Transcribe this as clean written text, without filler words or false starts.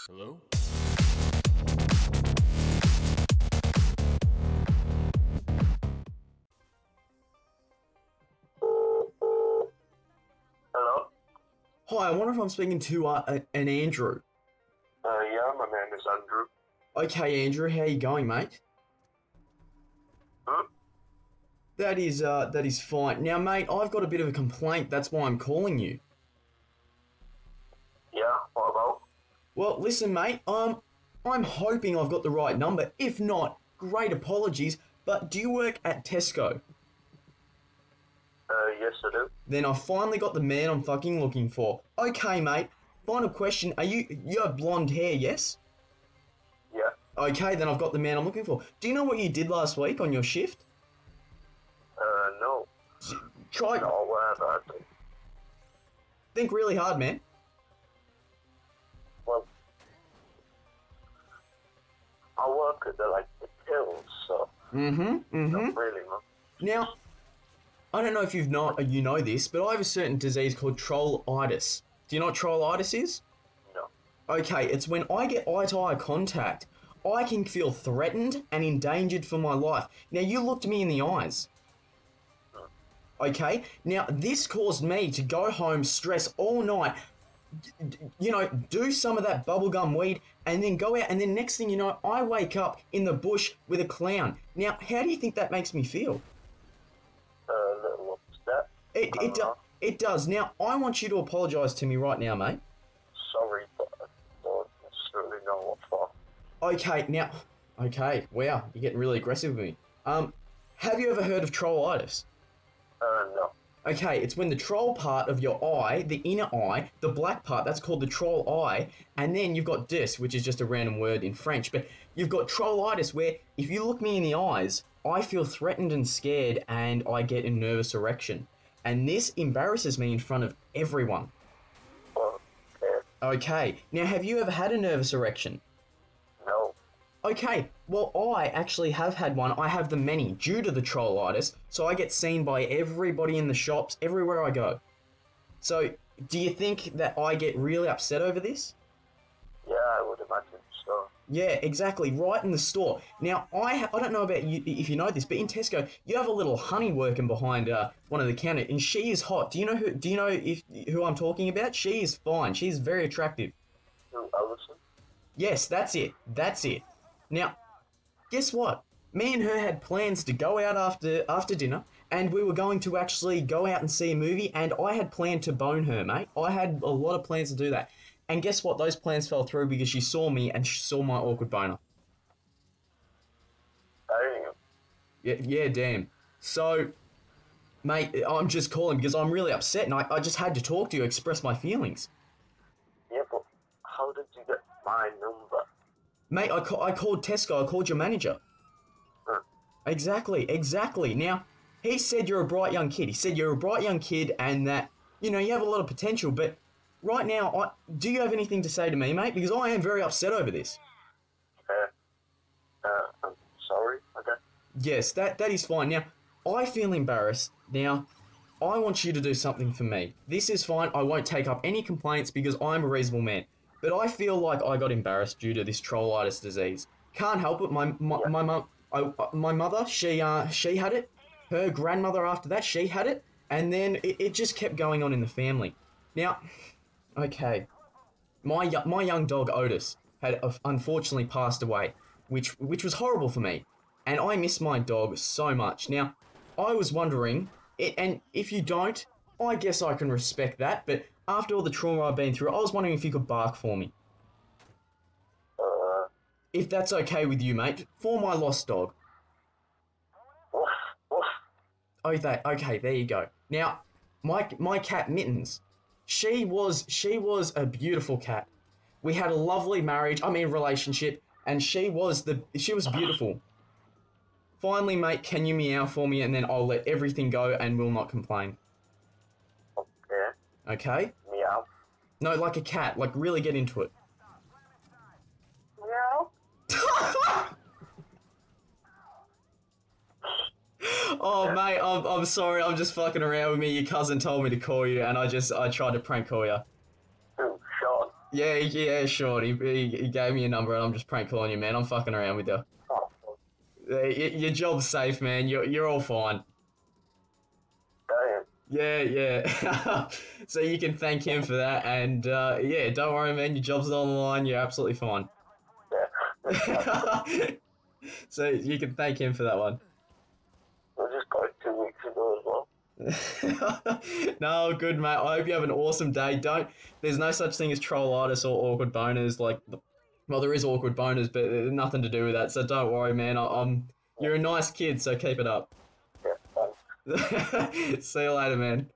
Hello? Hello? Hi, I wonder if I'm speaking to an Andrew. Yeah, my name is Andrew. Okay, Andrew, how you going, mate? Hmm? That is fine. Now, mate, I've got a bit of a complaint. That's why I'm calling you. Yeah, what about? Well, listen, mate. I'm hoping I've got the right number. If not, great apologies. But do you work at Tesco? Yes, I do. Then I finally got the man I'm fucking looking for. Okay, mate. Final question. You have blonde hair, yes? Yeah. Okay, then I've got the man I'm looking for. Do you know what you did last week on your shift? No. Try. No, whatever. Think really hard, man. Well, I work at the pills, so not really much. Now, I don't know if you know this, but I have a certain disease called trollitis. Do you know what trollitis is? No. Okay, it's when I get eye-to-eye contact, I can feel threatened and endangered for my life. Now, you looked me in the eyes. Okay? Now, this caused me to go home, stress all night, do some of that bubblegum weed, and then go out, and then next thing you know, I wake up in the bush with a clown. Now, how do you think that makes me feel? A little upset. It does. Now, I want you to apologise to me right now, mate. Sorry, but I don't necessarily know what for. Okay, wow, you're getting really aggressive with me. Have you ever heard of trollitis? No. Okay, it's when the troll part of your eye, the inner eye, the black part, that's called the troll eye, and then you've got dis, which is just a random word in French, but you've got trollitis where if you look me in the eyes, I feel threatened and scared and I get a nervous erection. And this embarrasses me in front of everyone. Okay. Okay, now have you ever had a nervous erection? No. Okay, well, I actually have had one. I have the many due to the trollitis, so I get seen by everybody in the shops, everywhere I go. So, do you think that I get really upset over this? Yeah, I would imagine so. Yeah, exactly, right in the store. Now, I don't know about you if you know this, but in Tesco, you have a little honey working behind one of the counter, and she is hot. Do you know who I'm talking about? She is fine. She's very attractive. Who, Alison? Yes, that's it. That's it. Now, guess what? Me and her had plans to go out after dinner, and we were going to actually go out and see a movie, and I had planned to bone her, mate. I had a lot of plans to do that. And guess what? Those plans fell through because she saw me and she saw my awkward boner. Damn. Yeah, damn. So, mate, I'm just calling because I'm really upset, and I just had to talk to you, express my feelings. Yeah, but how did you get my number? Mate, I called Tesco, I called your manager. Huh. Exactly. Now, he said you're a bright young kid. He said you're a bright young kid and that, you have a lot of potential, but right now, do you have anything to say to me, mate? Because I am very upset over this. I'm sorry, okay? Yes, that is fine. Now, I feel embarrassed. Now, I want you to do something for me. This is fine. I won't take up any complaints because I'm a reasonable man. But I feel like I got embarrassed due to this trollitis disease. Can't help it. My mother, she had it. Her grandmother after that, she had it, and then it just kept going on in the family. Now, okay, my young dog Otis had unfortunately passed away, which was horrible for me, and I miss my dog so much. Now, I was wondering, and if you don't, I guess I can respect that. But after all the trauma I've been through, I was wondering if you could bark for me, Uh, if that's okay with you, mate, for my lost dog. woof, woof. Okay, there you go. Now, my cat Mittens, she was a beautiful cat. We had a lovely relationship, and she was beautiful. Finally, mate, can you meow for me, and then I'll let everything go and will not complain. Okay. Okay? Meow. No, like a cat, like really get into it. Meow. Oh, mate, I'm sorry, I'm just fucking around with me. Your cousin told me to call you, and I tried to prank call you. Who, Sean? Yeah, sure. He gave me a number, and I'm just prank calling you, man. I'm fucking around with you. Oh, Your job's safe, man. You're all fine. damn. Yeah. So you can thank him for that, and yeah, don't worry, man. Your job's on the line. You're absolutely fine. Yeah. So you can thank him for that one. I just got it 2 weeks ago as well. No, good mate. I hope you have an awesome day. Don't. There's no such thing as trollitis or awkward boners. Well, there is awkward boners, but there's nothing to do with that. So don't worry, man. I'm. Yeah, You're a nice kid, so keep it up. yeah, thanks. See you later, man.